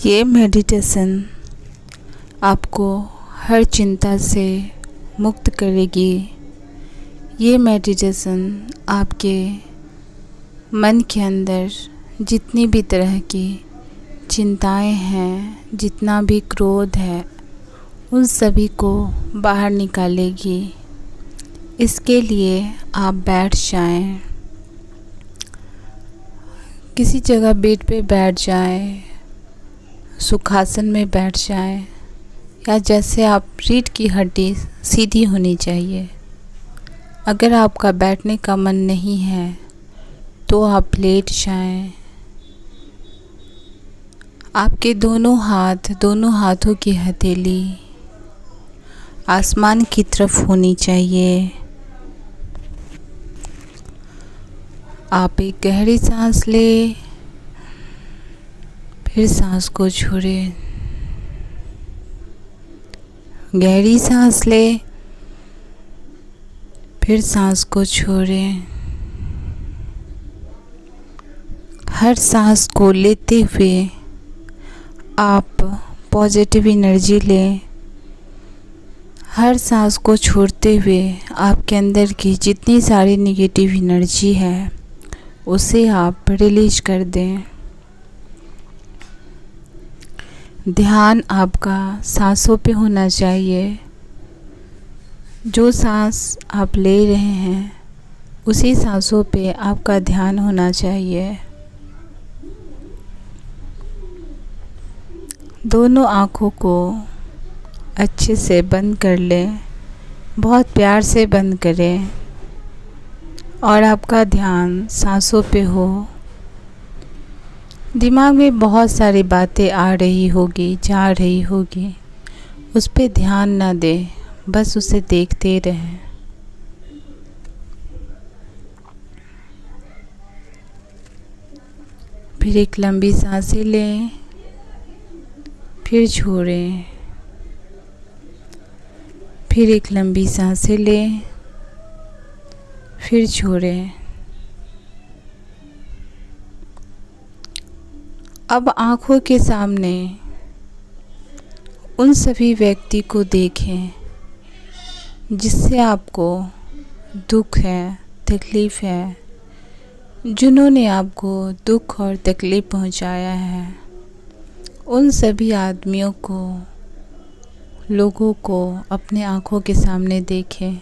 ये मेडिटेशन आपको हर चिंता से मुक्त करेगी। ये मेडिटेशन आपके मन के अंदर जितनी भी तरह की चिंताएं हैं, जितना भी क्रोध है, उन सभी को बाहर निकालेगी। इसके लिए आप बैठ जाएं, किसी जगह बेड पे बैठ जाएं, सुखासन में बैठ जाएं, या जैसे आप रीढ़ की हड्डी सीधी होनी चाहिए। अगर आपका बैठने का मन नहीं है तो आप लेट जाएं। आपके दोनों हाथों की हथेली आसमान की तरफ होनी चाहिए। आप एक गहरी सांस लें, फिर सांस को छोड़ें। गहरी सांस लें, फिर सांस को छोड़ें। हर सांस को लेते हुए आप पॉजिटिव एनर्जी लें। हर सांस को छोड़ते हुए आपके अंदर की जितनी सारी नेगेटिव एनर्जी है उसे आप रिलीज कर दें। ध्यान आपका सांसों पे होना चाहिए। जो सांस आप ले रहे हैं उसी सांसों पे आपका ध्यान होना चाहिए। दोनों आँखों को अच्छे से बंद कर लें, बहुत प्यार से बंद करें और आपका ध्यान सांसों पे हो। दिमाग में बहुत सारी बातें आ रही होगी, जा रही होगी, उस पे ध्यान ना दें, बस उसे देखते रहें। फिर एक लंबी सांसें लें, फिर छोड़ें। फिर एक लंबी सांसें लें, फिर छोड़ें। अब आँखों के सामने उन सभी व्यक्ति को देखें जिससे आपको दुख है, तकलीफ़ है, जिन्होंने आपको दुख और तकलीफ़ पहुंचाया है। उन सभी आदमियों को, लोगों को अपने आँखों के सामने देखें,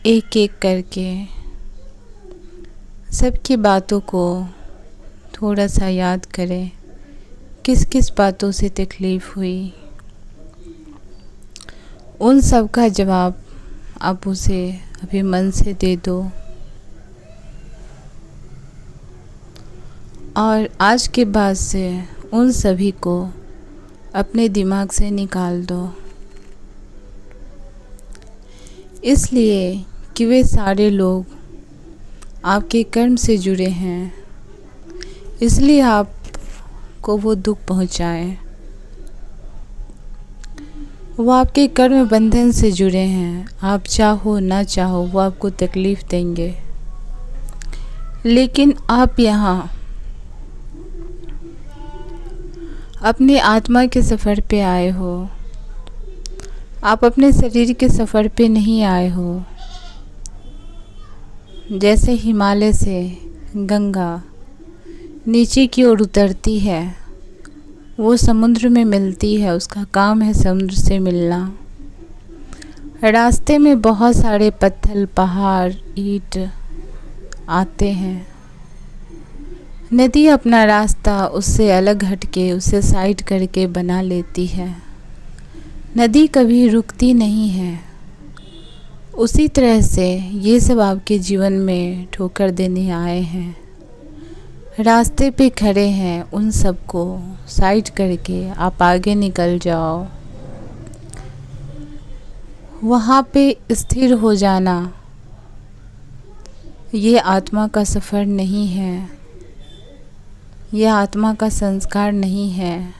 एक एक करके सबकी बातों को थोड़ा सा याद करें। किस किस बातों से तकलीफ़ हुई, उन सब का जवाब आप उसे अभी मन से दे दो और आज के बाद से उन सभी को अपने दिमाग से निकाल दो। इसलिए कि वे सारे लोग आपके कर्म से जुड़े हैं, इसलिए आपको वो दुख पहुंचाए। वो आपके कर्म बंधन से जुड़े हैं, आप चाहो ना चाहो वो आपको तकलीफ़ देंगे। लेकिन आप यहाँ अपनी आत्मा के सफ़र पे आए हो, आप अपने शरीर के सफ़र पे नहीं आए हो। जैसे हिमालय से गंगा नीचे की ओर उतरती है, वो समुद्र में मिलती है, उसका काम है समुद्र से मिलना। रास्ते में बहुत सारे पत्थर, पहाड़, ईंट आते हैं। नदी अपना रास्ता उससे अलग हटके, उससे साइड करके बना लेती है। नदी कभी रुकती नहीं है। उसी तरह से ये सब आपके जीवन में ठोकर देने आए हैं, रास्ते पे खड़े हैं। उन सब को साइड करके आप आगे निकल जाओ। वहाँ पे स्थिर हो जाना ये आत्मा का सफ़र नहीं है, ये आत्मा का संस्कार नहीं है।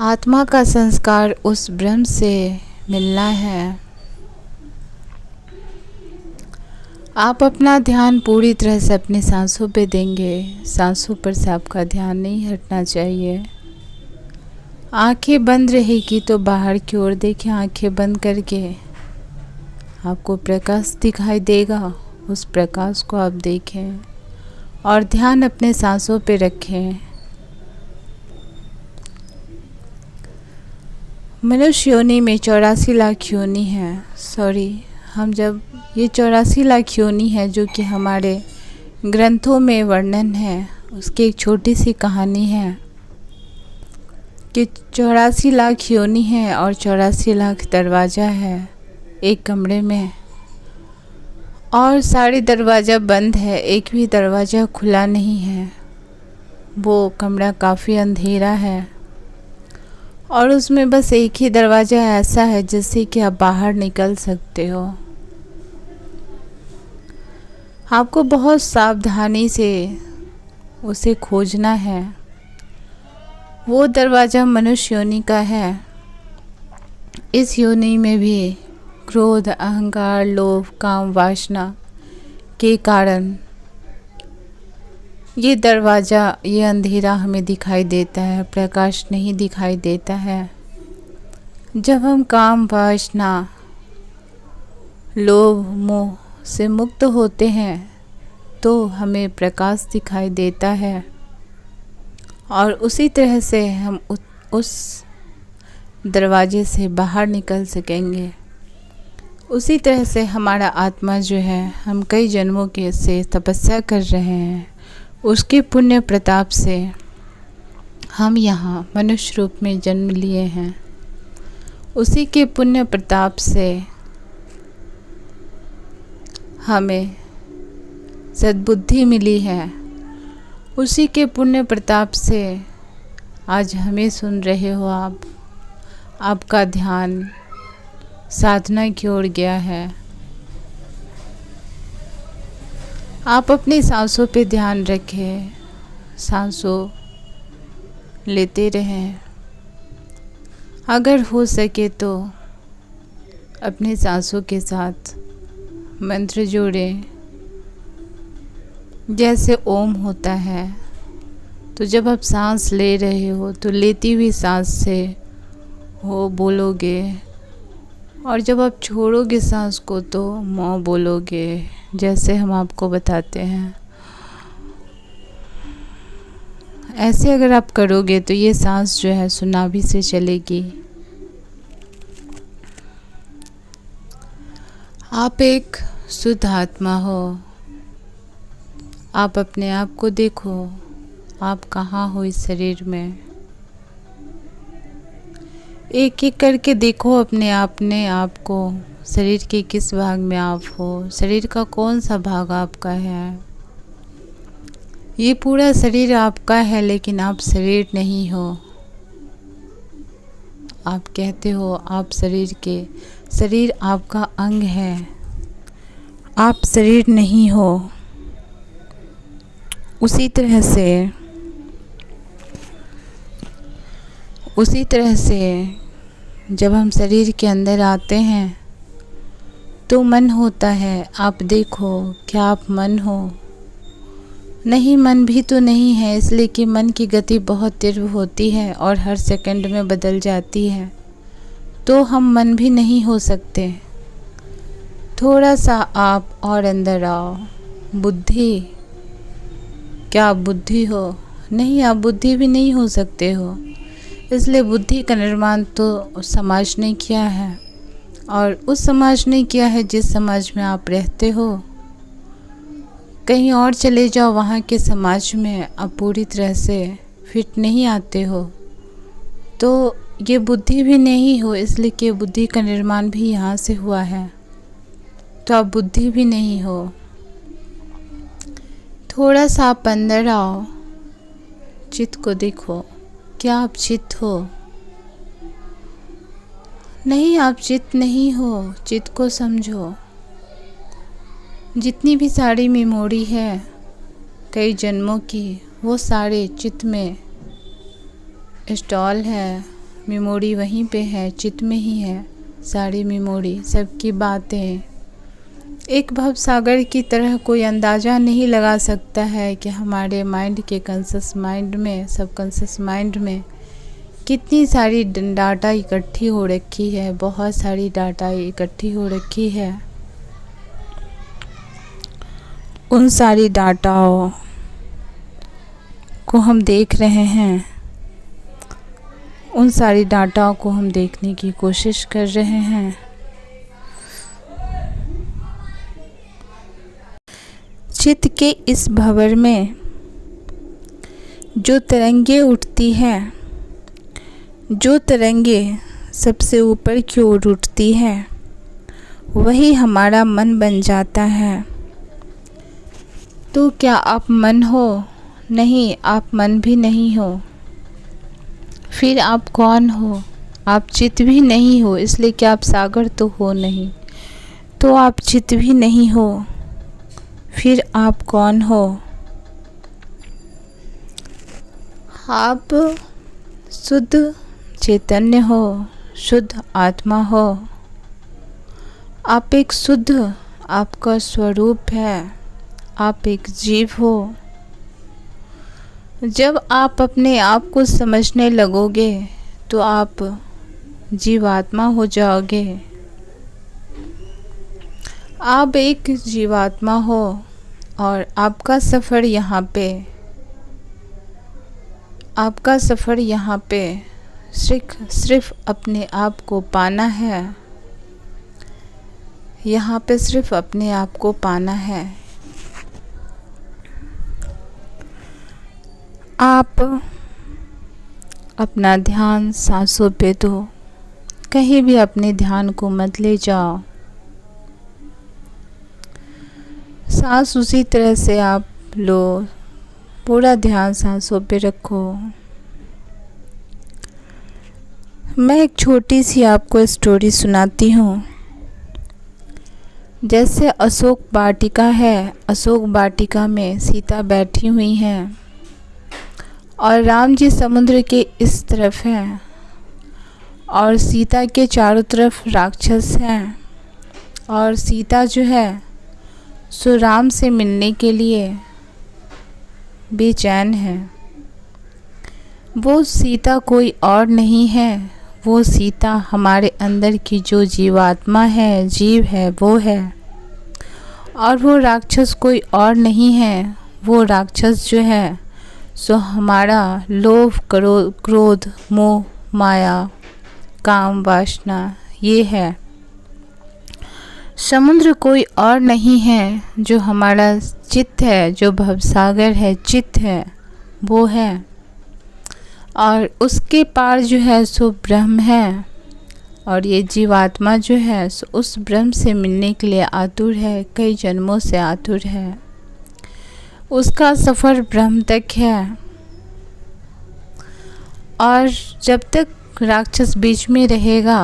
आत्मा का संस्कार उस ब्रह्म से मिलना है। आप अपना ध्यान पूरी तरह से अपनी सांसों पे देंगे। सांसों पर से आपका ध्यान नहीं हटना चाहिए। आंखें बंद रहेगी तो बाहर की ओर देखिए। आंखें बंद करके आपको प्रकाश दिखाई देगा, उस प्रकाश को आप देखें और ध्यान अपने सांसों पे रखें। मनुष्य योनि में 84 लाख योनि है। हम जब ये 84 लाख योनि है जो कि हमारे ग्रंथों में वर्णन है, उसकी एक छोटी सी कहानी है कि 84 लाख योनि है और 84 लाख दरवाज़ा है एक कमरे में, और सारे दरवाज़ा बंद है, एक भी दरवाज़ा खुला नहीं है। वो कमरा काफ़ी अंधेरा है और उसमें बस एक ही दरवाज़ा ऐसा है जिससे कि आप बाहर निकल सकते हो। आपको बहुत सावधानी से उसे खोजना है। वो दरवाज़ा मनुष्य योनि का है। इस योनि में भी क्रोध, अहंकार, लोभ, काम, वासना के कारण ये दरवाज़ा, ये अंधेरा हमें दिखाई देता है, प्रकाश नहीं दिखाई देता है। जब हम काम, वासना, लोभ, मोह से मुक्त होते हैं तो हमें प्रकाश दिखाई देता है और उसी तरह से हम उस दरवाजे से बाहर निकल सकेंगे। उसी तरह से हमारा आत्मा जो है, हम कई जन्मों के से तपस्या कर रहे हैं, उसके पुण्य प्रताप से हम यहाँ मनुष्य रूप में जन्म लिए हैं। उसी के पुण्य प्रताप से हमें सद्बुद्धि मिली है। उसी के पुण्य प्रताप से आज हमें सुन रहे हो आप। आपका ध्यान साधना की ओर गया है। आप अपनी सांसों पे ध्यान रखें, सांसों लेते रहें। अगर हो सके तो अपनी सांसों के साथ मंत्र जोड़ें। जैसे ओम होता है, तो जब आप सांस ले रहे हो तो लेती हुई सांस से हो बोलोगे, और जब आप छोड़ोगे सांस को तो मौ बोलोगे, जैसे हम आपको बताते हैं। ऐसे अगर आप करोगे तो ये सांस जो है सुनाभि से चलेगी। आप एक शुद्ध आत्मा हो। आप अपने आप को देखो, आप कहाँ हो इस शरीर में। एक एक करके देखो अपने आप को, शरीर के किस भाग में आप हो, शरीर का कौन सा भाग आपका है। ये पूरा शरीर आपका है लेकिन आप शरीर नहीं हो। आप कहते हो आप शरीर आपका अंग है, आप शरीर नहीं हो। उसी तरह से जब हम शरीर के अंदर आते हैं तो मन होता है। आप देखो, क्या आप मन हो? नहीं, मन भी तो नहीं है, इसलिए कि मन की गति बहुत तीव्र होती है और हर सेकंड में बदल जाती है, तो हम मन भी नहीं हो सकते। थोड़ा सा आप और अंदर आओ। बुद्धि, क्या आप बुद्धि हो? नहीं, आप बुद्धि भी नहीं हो सकते हो। इसलिए बुद्धि का निर्माण तो समाज ने किया है, और उस समाज ने किया है जिस समाज में आप रहते हो। कहीं और चले जाओ, वहाँ के समाज में आप पूरी तरह से फिट नहीं आते हो, तो ये बुद्धि भी नहीं हो, इसलिए कि बुद्धि का निर्माण भी यहाँ से हुआ है, तो आप बुद्धि भी नहीं हो। थोड़ा सा आप अंदर आओ, चित्त को देखो, क्या आप चित्त हो? नहीं, आप चित्त नहीं हो। चित्त को समझो। जितनी भी सारी मेमोरी है कई जन्मों की, वो सारे चित्त में इंस्टॉल है। मेमोरी वहीं पे है, चित्त में ही है। सारी मेमोरी, सबकी बातें, एक भव सागर की तरह कोई अंदाज़ा नहीं लगा सकता है कि हमारे माइंड के कॉन्शियस माइंड में, सबकॉन्शियस माइंड में कितनी सारी डाटा इकट्ठी हो रखी है, बहुत सारी डाटा इकट्ठी हो रखी है। उन सारी डाटाओं को हम देख रहे हैं, उन सारी डाटाओं को हम देखने की कोशिश कर रहे हैं। चित्त के इस भंवर में जो तरंगे उठती हैं, जो तरंगे सबसे ऊपर की ओर उठती है, वही हमारा मन बन जाता है। तो क्या आप मन हो? नहीं, आप मन भी नहीं हो। फिर आप कौन हो? आप चित्त भी नहीं हो, इसलिए कि आप सागर तो हो नहीं। तो आप चित्त भी नहीं हो, फिर आप कौन हो? आप शुद्ध चैतन्य हो, शुद्ध आत्मा हो। आप एक शुद्ध, आपका स्वरूप है, आप एक जीव हो। जब आप अपने आप को समझने लगोगे तो आप जीवात्मा हो जाओगे। आप एक जीवात्मा हो और आपका सफ़र यहाँ पे, आपका सफ़र यहाँ पे सिर्फ अपने आप को पाना है। यहाँ पे सिर्फ अपने आप को पाना है। आप अपना ध्यान सांसों पे दो, कहीं भी अपने ध्यान को मत ले जाओ। सांस उसी तरह से आप लो, पूरा ध्यान सांसों पे रखो। मैं एक छोटी सी आपको स्टोरी सुनाती हूँ। जैसे अशोक वाटिका है, अशोक वाटिका में सीता बैठी हुई हैं और राम जी समुद्र के इस तरफ हैं और सीता के चारों तरफ राक्षस हैं और सीता जो है सो राम से मिलने के लिए बेचैन है। वो सीता कोई और नहीं है, वो सीता हमारे अंदर की जो जीवात्मा है, जीव है, वो है। और वो राक्षस कोई और नहीं है, वो राक्षस जो है सो हमारा लोभ, क्रोध, मोह, माया, काम, वासना, ये है। समुद्र कोई और नहीं है, जो हमारा चित्त है, जो भवसागर है, चित्त है, वो है। और उसके पार जो है सो ब्रह्म है और ये जीवात्मा जो है सो उस ब्रह्म से मिलने के लिए आतुर है, कई जन्मों से आतुर है। उसका सफ़र ब्रह्म तक है और जब तक राक्षस बीच में रहेगा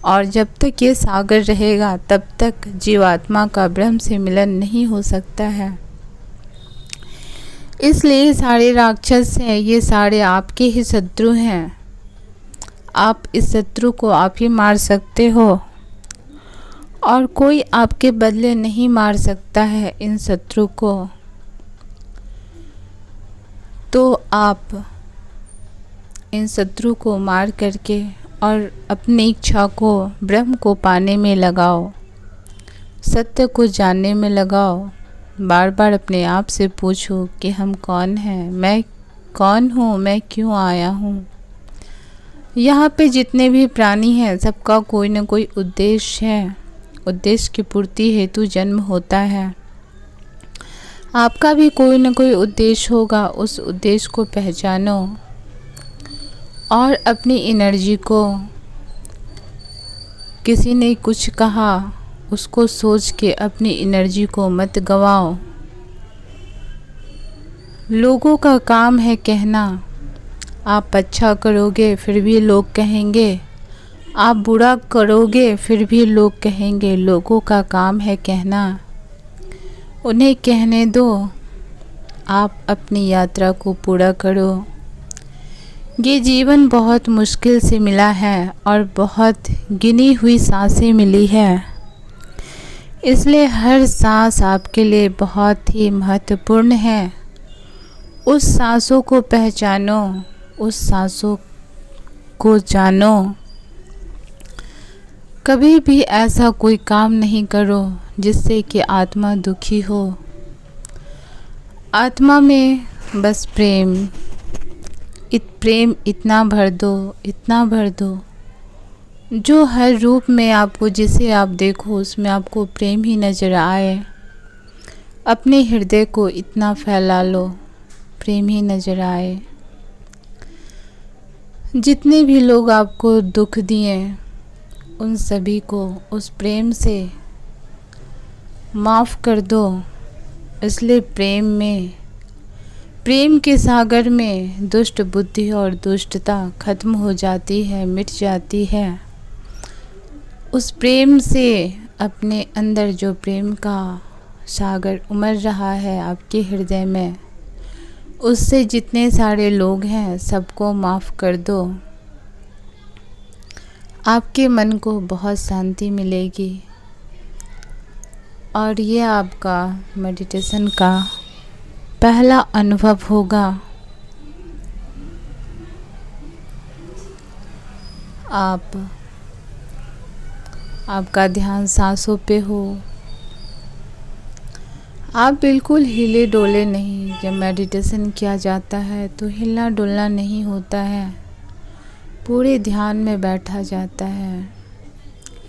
और जब तक ये सागर रहेगा तब तक जीवात्मा का ब्रह्म से मिलन नहीं हो सकता है। इसलिए सारे राक्षस हैं, ये सारे आपके ही शत्रु हैं। आप इस शत्रु को आप ही मार सकते हो और कोई आपके बदले नहीं मार सकता है इन शत्रु को। तो आप इन शत्रु को मार करके और अपनी इच्छा को ब्रह्म को पाने में लगाओ, सत्य को जानने में लगाओ। बार बार अपने आप से पूछो कि हम कौन हैं, मैं कौन हूँ, मैं क्यों आया हूँ। यहाँ पे जितने भी प्राणी हैं सबका कोई न कोई उद्देश्य है, उद्देश्य की पूर्ति हेतु जन्म होता है। आपका भी कोई न कोई उद्देश्य होगा, उस उद्देश्य को पहचानो और अपनी एनर्जी को, किसी ने कुछ कहा उसको सोच के अपनी एनर्जी को मत गवाओ। लोगों का काम है कहना, आप अच्छा करोगे फिर भी लोग कहेंगे, आप बुरा करोगे फिर भी लोग कहेंगे। लोगों का काम है कहना, उन्हें कहने दो, आप अपनी यात्रा को पूरा करो। ये जीवन बहुत मुश्किल से मिला है और बहुत गिनी हुई सांसें मिली है। इसलिए हर सांस आपके लिए बहुत ही महत्वपूर्ण है। उस सांसों को पहचानो, उस सांसों को जानो। कभी भी ऐसा कोई काम नहीं करो जिससे कि आत्मा दुखी हो। आत्मा में बस प्रेम इतना भर दो, इतना भर दो, जो हर रूप में आपको, जिसे आप देखो उसमें आपको प्रेम ही नज़र आए। अपने हृदय को इतना फैला लो, प्रेम ही नज़र आए। जितने भी लोग आपको दुख दिए उन सभी को उस प्रेम से माफ़ कर दो। इसलिए प्रेम के सागर में दुष्ट बुद्धि और दुष्टता खत्म हो जाती है, मिट जाती है। उस प्रेम से अपने अंदर जो प्रेम का सागर उमड़ रहा है आपके हृदय में, उससे जितने सारे लोग हैं सबको माफ़ कर दो। आपके मन को बहुत शांति मिलेगी और ये आपका मेडिटेशन का पहला अनुभव होगा। आपका ध्यान सांसों पे हो। आप बिल्कुल हिले डोले नहीं। जब मेडिटेशन किया जाता है तो हिलना डुलना नहीं होता है, पूरे ध्यान में बैठा जाता है,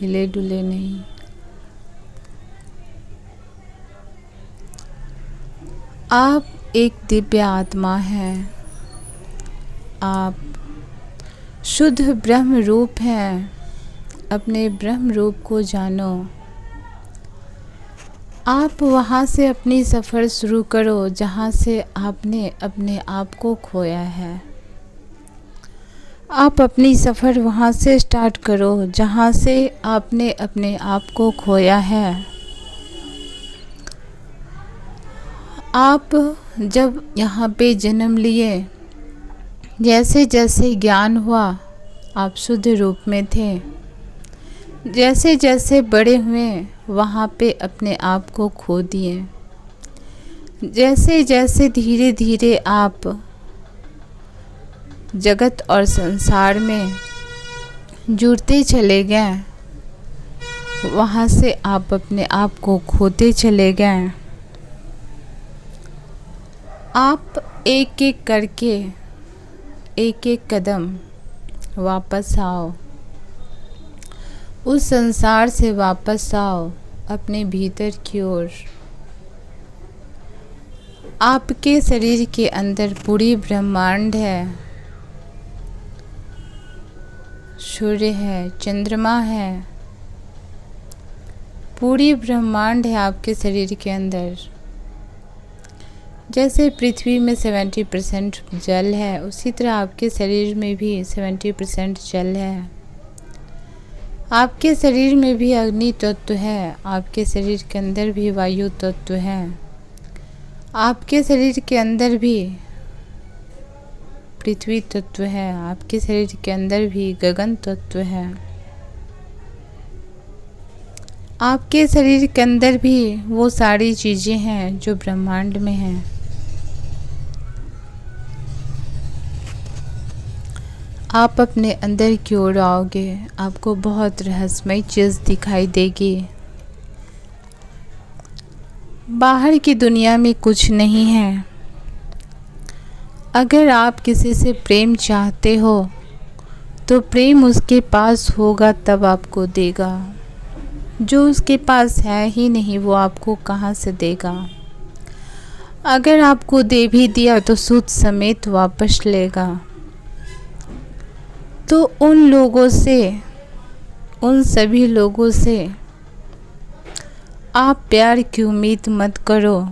हिले डुले नहीं। आप एक दिव्य आत्मा हैं। आप शुद्ध ब्रह्म रूप हैं। अपने ब्रह्म रूप को जानो। आप वहाँ से अपनी सफ़र शुरू करो जहाँ से आपने अपने आप को खोया है। आप अपनी सफ़र वहाँ से स्टार्ट करो जहाँ से आपने अपने आप को खोया है। आप जब यहाँ पे जन्म लिए, जैसे जैसे ज्ञान हुआ आप शुद्ध रूप में थे। जैसे जैसे बड़े हुए वहाँ पे अपने आप को खो दिए। जैसे जैसे धीरे धीरे आप जगत और संसार में जुड़ते चले गए, वहाँ से आप अपने आप को खोते चले गए। आप एक एक करके, एक एक कदम वापस आओ। उस संसार से वापस आओ अपने भीतर की ओर। आपके शरीर के अंदर पूरी ब्रह्मांड है। सूर्य है, चंद्रमा है, पूरी ब्रह्मांड है आपके शरीर के अंदर। जैसे पृथ्वी में 70% जल है, उसी तरह आपके शरीर में भी 70% जल है। आपके शरीर में भी अग्नि तत्व है, आपके शरीर के अंदर भी वायु तत्व है, आपके शरीर के अंदर भी पृथ्वी तत्व है, आपके शरीर के अंदर भी गगन तत्व है। आपके शरीर के अंदर भी वो सारी चीज़ें हैं जो ब्रह्मांड में हैं। आप अपने अंदर की ओर आओगे, आपको बहुत रहस्यमय चीज़ दिखाई देगी। बाहर की दुनिया में कुछ नहीं है। अगर आप किसी से प्रेम चाहते हो तो प्रेम उसके पास होगा तब आपको देगा। जो उसके पास है ही नहीं वो आपको कहाँ से देगा। अगर आपको दे भी दिया तो सूद समेत वापस लेगा। तो उन लोगों से, उन सभी लोगों से आप प्यार की उम्मीद मत करो।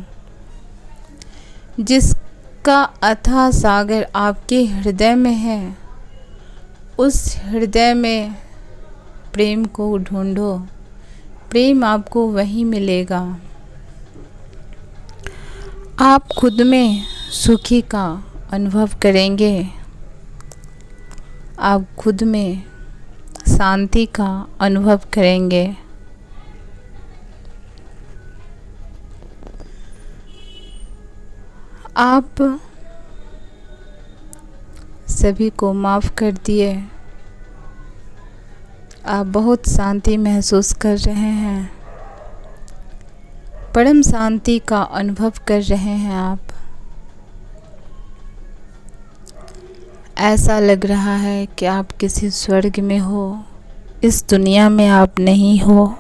जिसका अथाह सागर आपके हृदय में है, उस हृदय में प्रेम को ढूंढो। प्रेम आपको वहीं मिलेगा। आप खुद में सुखी का अनुभव करेंगे। आप खुद में शांति का अनुभव करेंगे। आप सभी को माफ़ कर दिए। आप बहुत शांति महसूस कर रहे हैं, परम शांति का अनुभव कर रहे हैं आप। ऐसा लग रहा है कि आप किसी स्वर्ग में हो, इस दुनिया में आप नहीं हो।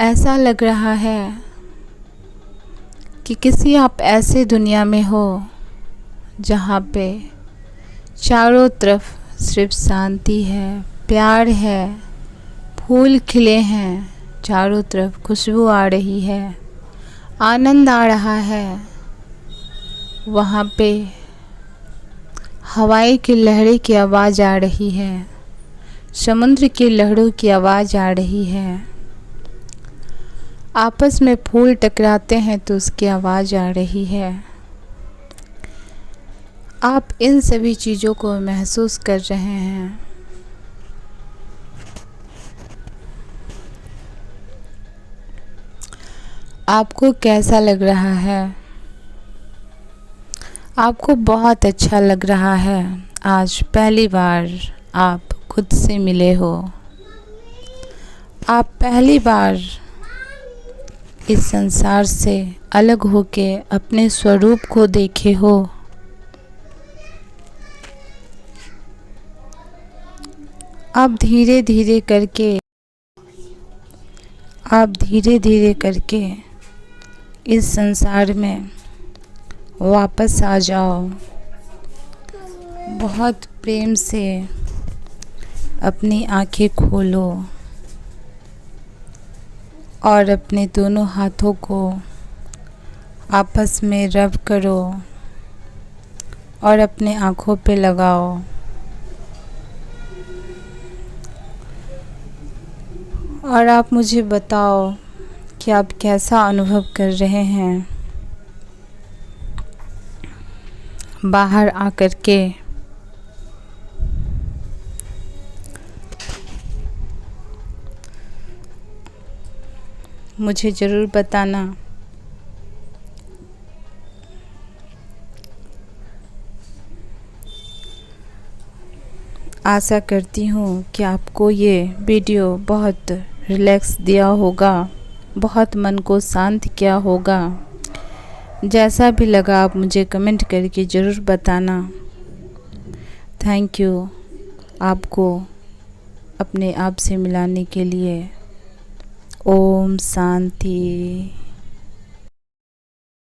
ऐसा लग रहा है कि किसी आप ऐसे दुनिया में हो जहाँ पे चारों तरफ सिर्फ शांति है, प्यार है, फूल खिले हैं, चारों तरफ खुशबू आ रही है, आनंद आ रहा है। वहाँ पे हवाई की लहरें की आवाज़ आ रही है, समुद्र की लहरों की आवाज़ आ रही है। आपस में फूल टकराते हैं तो उसकी आवाज़ आ रही है। आप इन सभी चीज़ों को महसूस कर रहे हैं। आपको कैसा लग रहा है? आपको बहुत अच्छा लग रहा है। आज पहली बार आप खुद से मिले हो। आप पहली बार इस संसार से अलग होके अपने स्वरूप को देखे हो। आप धीरे धीरे करके इस संसार में वापस आ जाओ। बहुत प्रेम से अपनी आंखें खोलो और अपने दोनों हाथों को आपस में रब करो और अपने आँखों पे लगाओ। और आप मुझे बताओ कि आप कैसा अनुभव कर रहे हैं बाहर आकर के। मुझे ज़रूर बताना। आशा करती हूँ कि आपको ये वीडियो बहुत रिलैक्स दिया होगा, बहुत मन को शांत किया होगा। जैसा भी लगा आप मुझे कमेंट करके ज़रूर बताना। थैंक यू आपको अपने आप से मिलाने के लिए। ओम शांति।